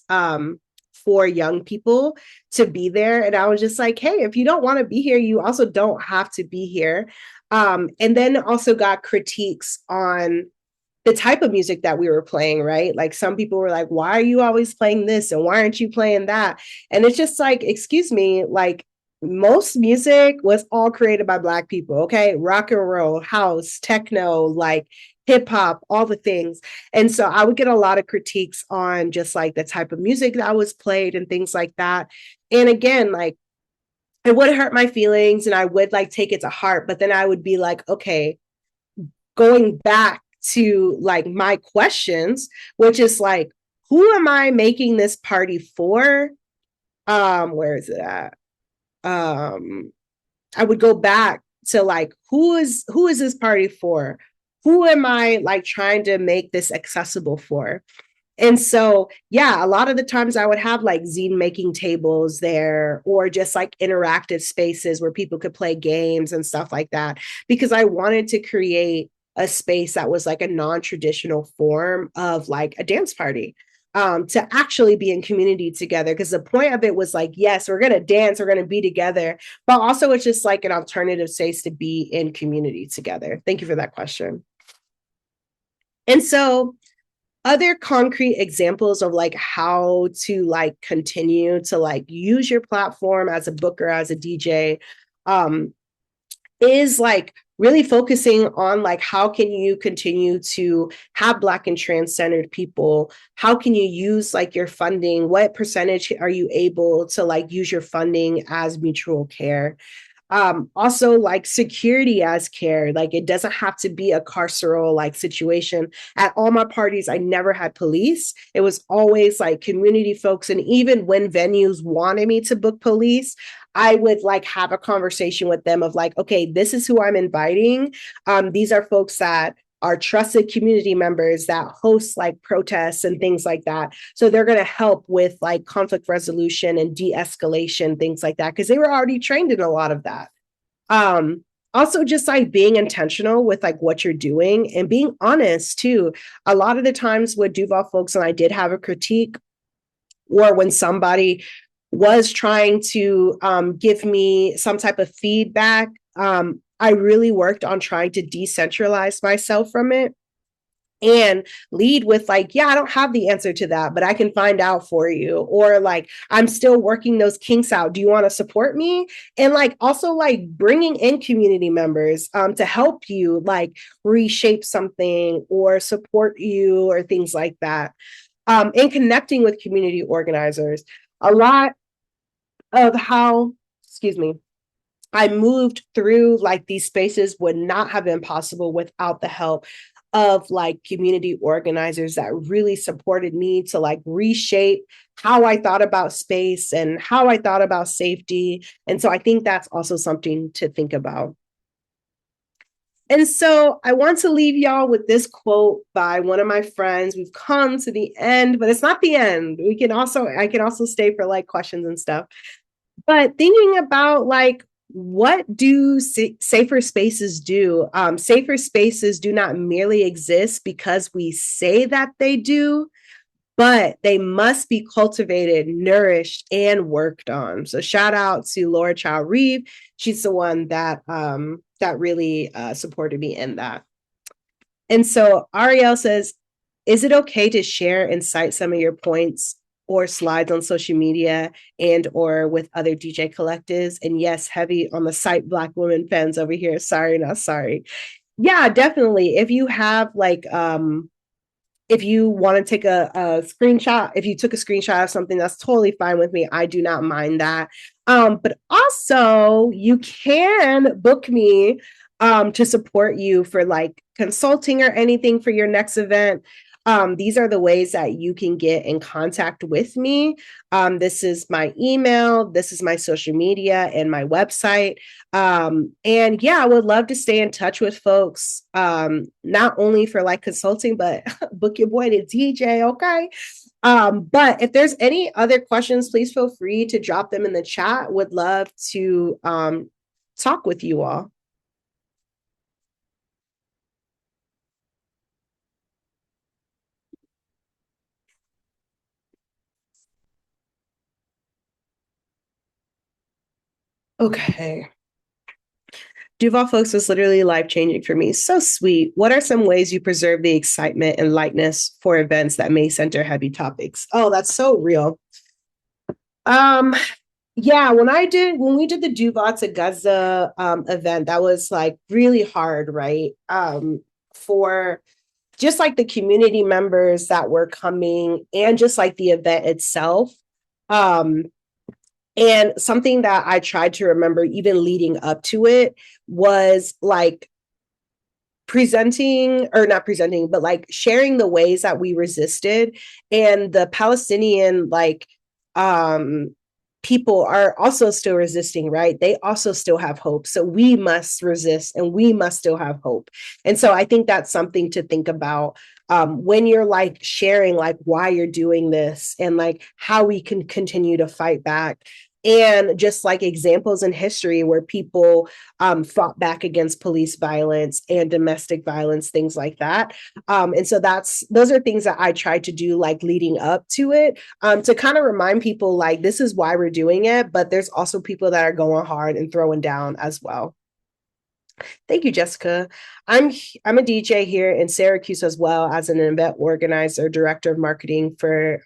for young people to be there. And I was just like, hey, if you don't want to be here, you also don't have to be here. And then also got critiques on the type of music that we were playing, right? Like some people were like, why are you always playing this? And why aren't you playing that? And it's just like, excuse me, like most music was all created by Black people, okay? Rock and roll, house, techno, like hip hop, all the things. And so I would get a lot of critiques on just like the type of music that was played and things like that. And again, like it would hurt my feelings and I would like take it to heart, but then I would be like, okay, going back to like my questions, which is like, who am I making this party for? Where is it at? I would go back to like, who is this party for? Who am I like trying to make this accessible for? And so, yeah, a lot of the times I would have like zine making tables there or just like interactive spaces where people could play games and stuff like that, because I wanted to create a space that was like a non-traditional form of like a dance party. To actually be in community together. Because the point of it was like, yes, we're going to dance, we're going to be together, but also it's just like an alternative space to be in community together. Thank you for that question. And so other concrete examples of like how to like continue to like use your platform as a booker, as a DJ, is like really focusing on like how can you continue to have Black and trans-centered people? How can you use like your funding? What percentage are you able to like use your funding as mutual care? Also, like security as care, like it doesn't have to be a carceral like situation. At all my parties, I never had police. It was always like community folks. And even when venues wanted me to book police, I would like have a conversation with them of like, okay, this is who I'm inviting. These are folks that are trusted community members that host like protests and things like that. So they're going to help with like conflict resolution and de-escalation, things like that, because they were already trained in a lot of that. Um, Also just like being intentional with like what you're doing and being honest too. A lot of the times with Duval Folx and I did have a critique, or when somebody was trying to give me some type of feedback, I really worked on trying to decentralize myself from it and lead with like, yeah, I don't have the answer to that, but I can find out for you. Or like, I'm still working those kinks out. Do you want to support me? And like also like bringing in community members to help you like reshape something or support you or things like that. And connecting with community organizers. A lot of how, excuse me, I moved through like these spaces would not have been possible without the help of like community organizers that really supported me to like reshape how I thought about space and how I thought about safety. And so I think that's also something to think about. And so I want to leave y'all with this quote by one of my friends. We've come to the end, but it's not the end. I can also stay for like questions and stuff. But thinking about like, what do safer spaces do? Safer spaces do not merely exist because we say that they do, but they must be cultivated, nourished, and worked on. So shout out to Laura Child Reeve. She's the one that that really supported me in that. And so Ariel says, is it okay to share and cite some of your points or slides on social media and or with other DJ collectives? And yes, heavy on the cite Black women fans over here. Sorry, not sorry. Yeah, definitely. If you have like if you want to take a screenshot, if you took a screenshot of something, that's totally fine with me. I do not mind that. But also you can book me to support you for like consulting or anything for your next event. These are the ways that you can get in contact with me. This is my email, this is my social media, and my website. And yeah, I would love to stay in touch with folks, not only for like consulting, but book your boy to DJ, okay? But if there's any other questions, please feel free to drop them in the chat. Would love to talk with you all. Okay. Duval Folks was literally life changing for me. So sweet. What are some ways you preserve the excitement and lightness for events that may center heavy topics? Oh, that's so real. Um, yeah, when we did the Duval to Gaza event, that was like really hard, right? For just like the community members that were coming and just like the event itself. Um, and something that I tried to remember even leading up to it was like presenting or not presenting, but like sharing the ways that we resisted. And the Palestinian like um people are also still resisting, right? They also still have hope. So we must resist and we must still have hope. And so I think that's something to think about when you're like sharing like why you're doing this and like how we can continue to fight back. And just like examples in history where people fought back against police violence and domestic violence, things like that. And so those are things that I tried to do like leading up to it, to kind of remind people like this is why we're doing it, but there's also people that are going hard and throwing down as well. Thank you, Jessica. I'm a DJ here in Syracuse as well as an event organizer, director of marketing for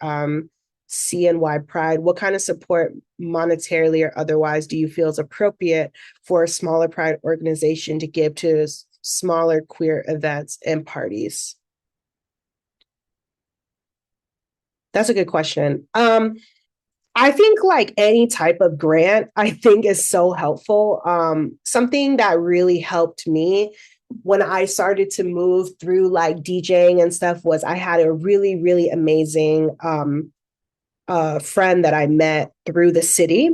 CNY Pride. What kind of support, monetarily or otherwise, do you feel is appropriate for a smaller Pride organization to give to smaller queer events and parties? That's a good question. I think like any type of grant, I think is so helpful. Something that really helped me when I started to move through like DJing and stuff was I had a really, really amazing friend that I met through the city.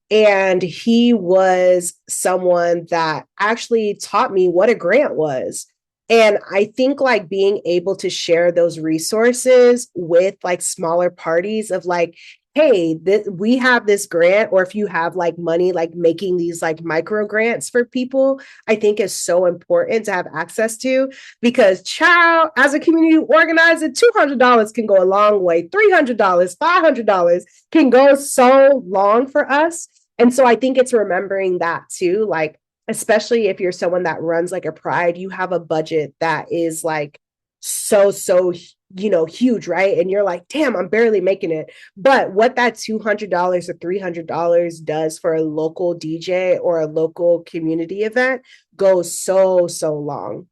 And he was someone that actually taught me what a grant was. And I think like being able to share those resources with like smaller parties of like, hey, we have this grant, or if you have like money, like making these like micro grants for people, I think is so important to have access to because, child, as a community organizer, $200 can go a long way. $300, $500 can go so long for us. And so I think it's remembering that too, like, especially if you're someone that runs like a pride, you have a budget that is like so huge, right? And you're like, damn, I'm barely making it. But what that $200 or $300 does for a local DJ or a local community event goes so long.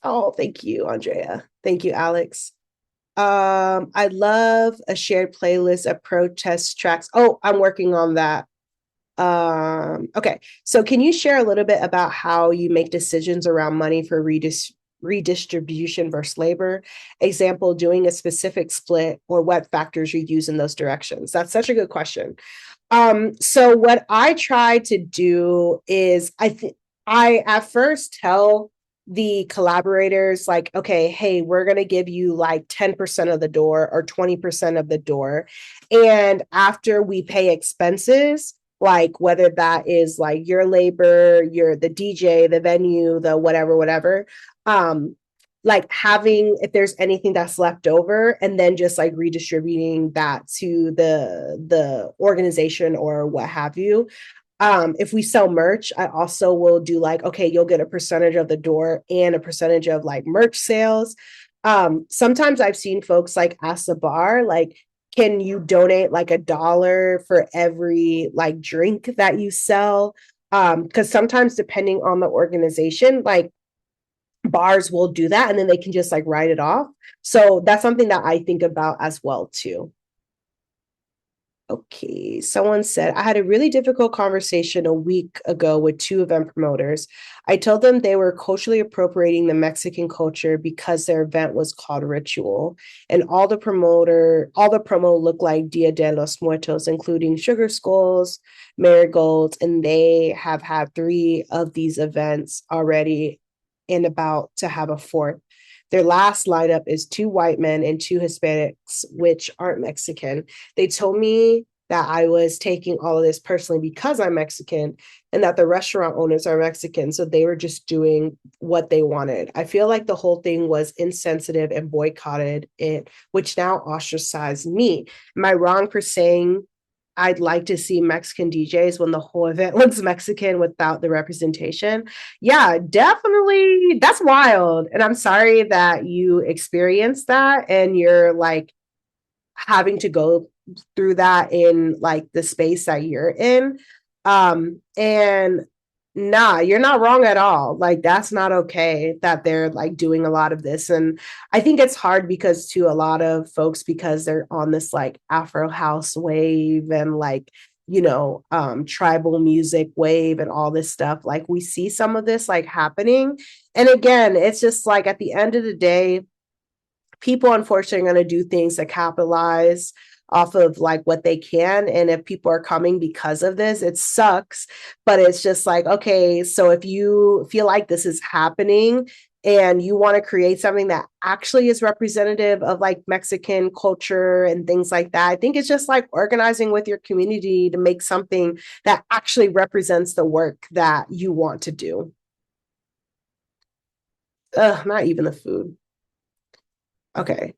Oh, thank you, Andrea. Thank you, Alex. I love a shared playlist of protest tracks. Oh, I'm working on that. Okay. So can you share a little bit about how you make decisions around money for redistribution versus labor? Example, doing a specific split or what factors you use in those directions? That's such a good question. So what I try to do is I at first tell the collaborators like, okay, hey, we're going to give you like 10% of the door or 20% of the door. And after we pay expenses, like whether that is like your labor, your the DJ, the venue, the whatever, um, like having if there's anything that's left over and then just like redistributing that to the organization or what have you. If we sell merch, I also will do like, okay, you'll get a percentage of the door and a percentage of like merch sales. Sometimes I've seen folks like ask the bar, like, can you donate like $1 for every like drink that you sell? Because sometimes depending on the organization, like bars will do that and then they can just like write it off. So that's something that I think about as well too. Okay, someone said, I had a really difficult conversation a week ago with two event promoters. I told them they were culturally appropriating the Mexican culture because their event was called Ritual. And all the promo looked like Dia de los Muertos, including sugar skulls, marigolds, and they have had 3 of these events already and about to have a 4th. Their last lineup is 2 white men and 2 Hispanics, which aren't Mexican. They told me that I was taking all of this personally because I'm Mexican and that the restaurant owners are Mexican. So they were just doing what they wanted. I feel like the whole thing was insensitive and boycotted it, which now ostracized me. Am I wrong for saying I'd like to see Mexican DJs when the whole event looks Mexican without the representation? Yeah, definitely. That's wild. And I'm sorry that you experienced that and you're like having to go through that in like the space that you're in. And nah, you're not wrong at all. Like that's not okay that they're like doing a lot of this. And I think it's hard because to a lot of folks because they're on this like Afro house wave and like tribal music wave and all this stuff, like we see some of this like happening. And again, it's just like at the end of the day, people unfortunately are going to do things that capitalize off of like what they can. And if people are coming because of this, it sucks. But it's just like, okay, so if you feel like this is happening and you want to create something that actually is representative of like Mexican culture and things like that, I think it's just like organizing with your community to make something that actually represents the work that you want to do. Ugh, not even the food. Okay.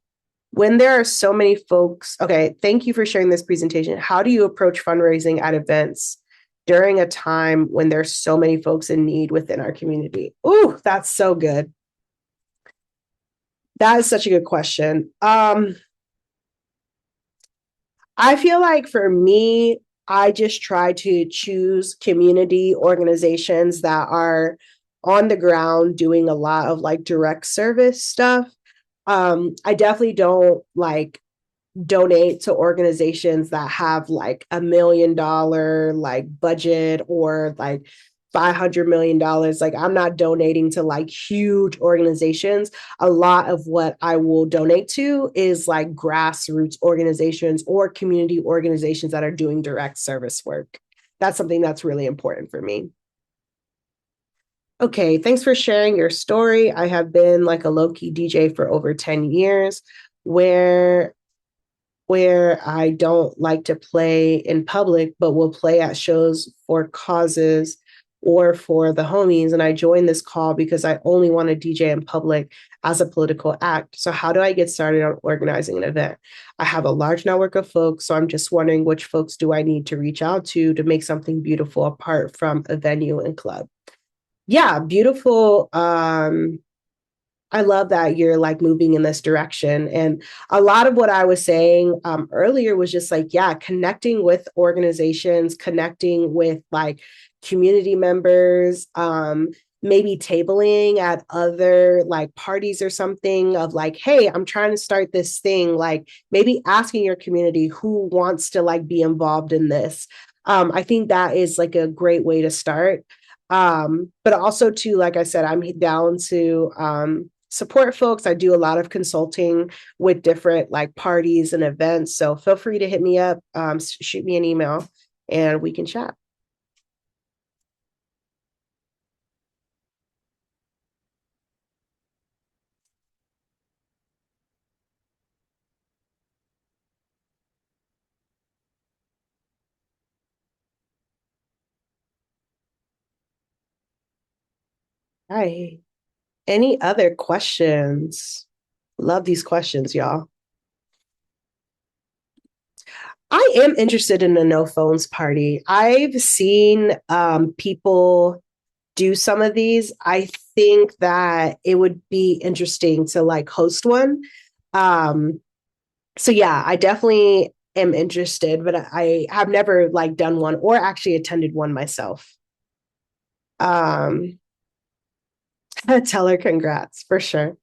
When there are so many folks, okay, thank you for sharing this presentation. How do you approach fundraising at events during a time when there's so many folks in need within our community? Ooh, that's so good. That is such a good question. I feel like for me, I just try to choose community organizations that are on the ground doing a lot of like direct service stuff. I definitely don't like donate to organizations that have like $1 million like budget or like $500 million. Like I'm not donating to like huge organizations. A lot of what I will donate to is like grassroots organizations or community organizations that are doing direct service work. That's something that's really important for me. Okay, thanks for sharing your story. I have been like a low-key DJ for over 10 years where I don't like to play in public, but will play at shows for causes or for the homies. And I joined this call because I only want to DJ in public as a political act. So, how do I get started on organizing an event? I have a large network of folks. So, I'm just wondering which folks do I need to reach out to make something beautiful apart from a venue and club? Yeah, beautiful. I love that you're like moving in this direction. And a lot of what I was saying earlier was just like, yeah, connecting with organizations, connecting with like community members, maybe tabling at other like parties or something of like, hey, I'm trying to start this thing. Like maybe asking your community who wants to like be involved in this. I think that is like a great way to start. But also too, like I said, I'm down to support folks. I do a lot of consulting with different like parties and events. So feel free to hit me up, shoot me an email, and we can chat. Hi. Any other questions? Love these questions, y'all. I am interested in a no phones party. I've seen people do some of these. I think that it would be interesting to like host one. Um, so yeah, I definitely am interested, but I have never like done one or actually attended one myself. Um, tell her congrats for sure.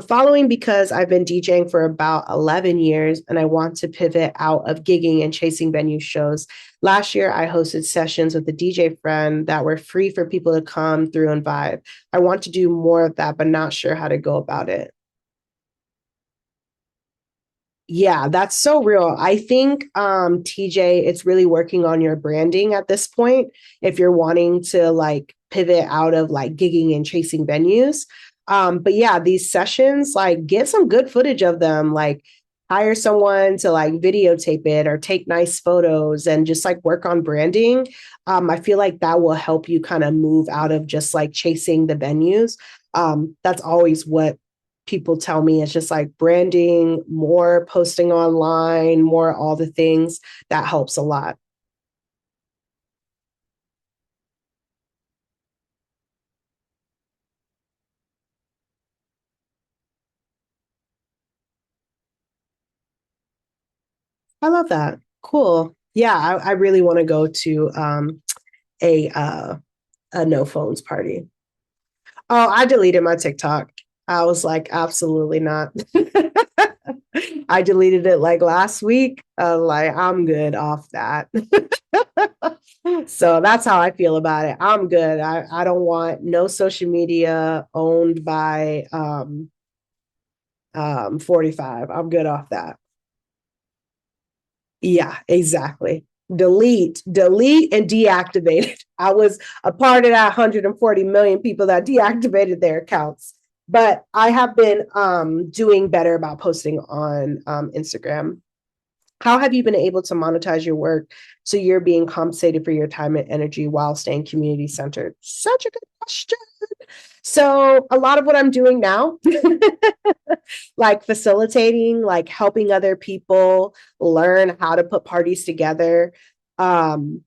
Following because I've been DJing for about 11 years and I want to pivot out of gigging and chasing venue shows. Last year, I hosted sessions with a DJ friend that were free for people to come through and vibe. I want to do more of that, but not sure how to go about it. Yeah, that's so real. I think TJ, it's really working on your branding at this point. If you're wanting to like pivot out of like gigging and chasing venues. But yeah, these sessions, like get some good footage of them, like hire someone to like videotape it or take nice photos and just like work on branding. I feel like that will help you kind of move out of just like chasing the venues. That's always what people tell me. It's just like branding, more posting online, more all the things that helps a lot. I love that. Cool. Yeah, I really want to go to a uh, a no phones party. Oh, I deleted my TikTok. I was like, absolutely not. I deleted it like last week. Like, I'm good off that. So that's how I feel about it. I'm good. I don't want no social media owned by 45. I'm good off that. Yeah, exactly. Delete, and deactivate it. I was a part of that 140 million people that deactivated their accounts. But I have been doing better about posting on Instagram. How have you been able to monetize your work so you're being compensated for your time and energy while staying community centered? Such a good question. So, a lot of what I'm doing now, like facilitating, like helping other people learn how to put parties together. Um,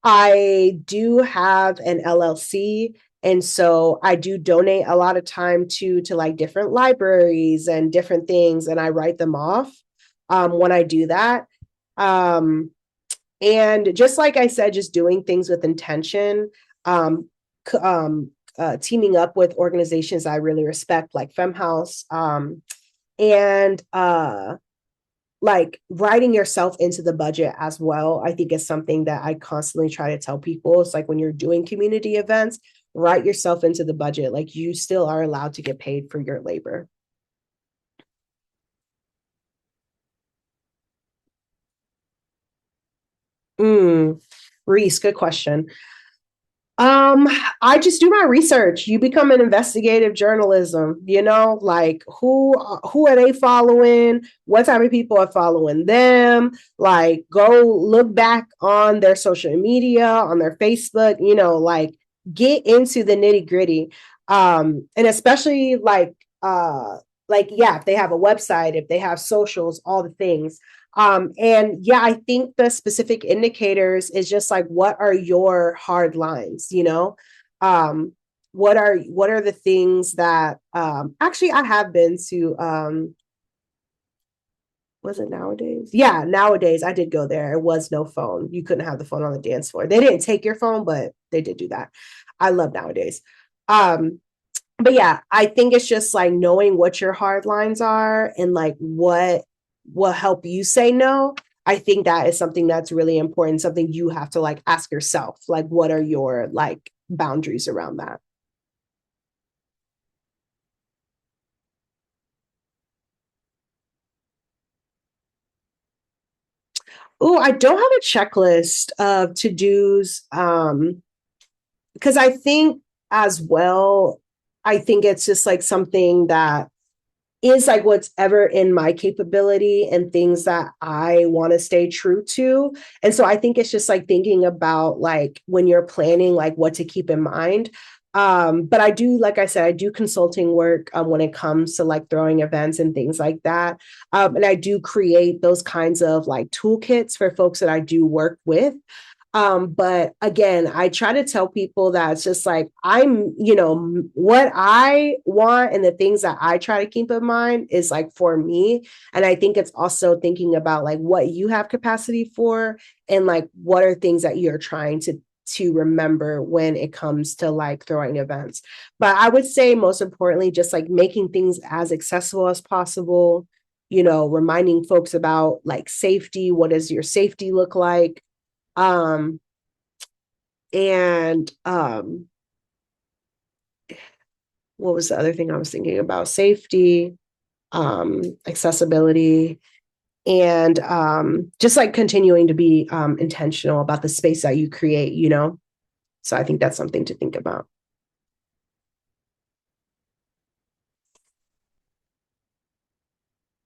I do have an LLC. And so I do donate a lot of time to like different libraries and different things, and I write them off when I do that. Um, and just like I said, just doing things with intention, um, teaming up with organizations I really respect, like Femme House, and like writing yourself into the budget as well, I think is something that I constantly try to tell people. It's like when you're doing community events, write yourself into the budget. Like you still are allowed to get paid for your labor. Mm. Reese, good question. Um, I just do my research. You become an investigative journalism, like who are they following? What type of people are following them? Like go look back on their social media, on their Facebook, like get into the nitty-gritty. And especially like yeah, if they have a website, if they have socials, all the things. And yeah, I think the specific indicators is just like what are your hard lines, Um, what are the things that actually I have been to was it nowadays? Yeah, nowadays I did go there. It was no phone. You couldn't have the phone on the dance floor. They didn't take your phone, but they did do that. I love nowadays. Um, but yeah, I think it's just like knowing what your hard lines are and like what will help you say no. I think that is something that's really important, something you have to like ask yourself, like what are your like boundaries around that? Oh, I don't have a checklist of to-dos because I think as well, I think it's just like something that is like what's ever in my capability and things that I want to stay true to. And so I think it's just like thinking about like when you're planning, like what to keep in mind. But I do, like I said, I do consulting work when it comes to like throwing events and things like that. And I do create those kinds of like toolkits for folks that I do work with. But again, I try to tell people that it's just like what I want and the things that I try to keep in mind is like for me. And I think it's also thinking about like what you have capacity for and like what are things that you're trying to remember when it comes to like throwing events. But I would say most importantly, just like making things as accessible as possible, reminding folks about like safety. What does your safety look like? Um, and what was the other thing I was thinking about? Safety, accessibility, and just like continuing to be intentional about the space that you create. So I think that's something to think about.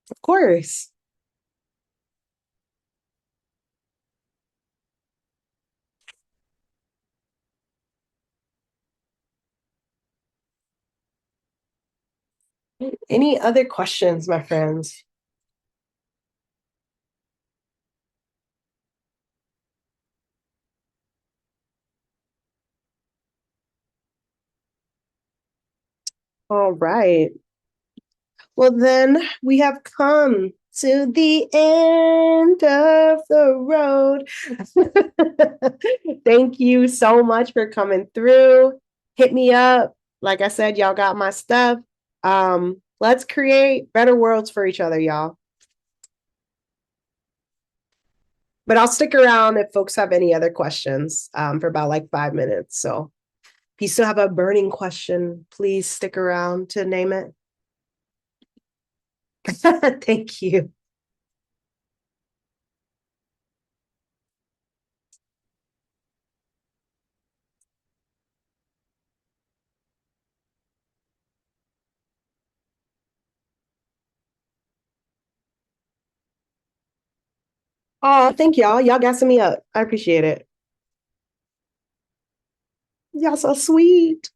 Of course. Any other questions, my friends? All right. Well, then we have come to the end of the road. Thank you so much for coming through. Hit me up. Like I said, y'all got my stuff. Let's create better worlds for each other, y'all. But I'll stick around if folks have any other questions for about like 5 minutes. So if you still have a burning question, please stick around to name it. Thank you. Oh, thank y'all. Y'all gassing me up. I appreciate it. Y'all so sweet.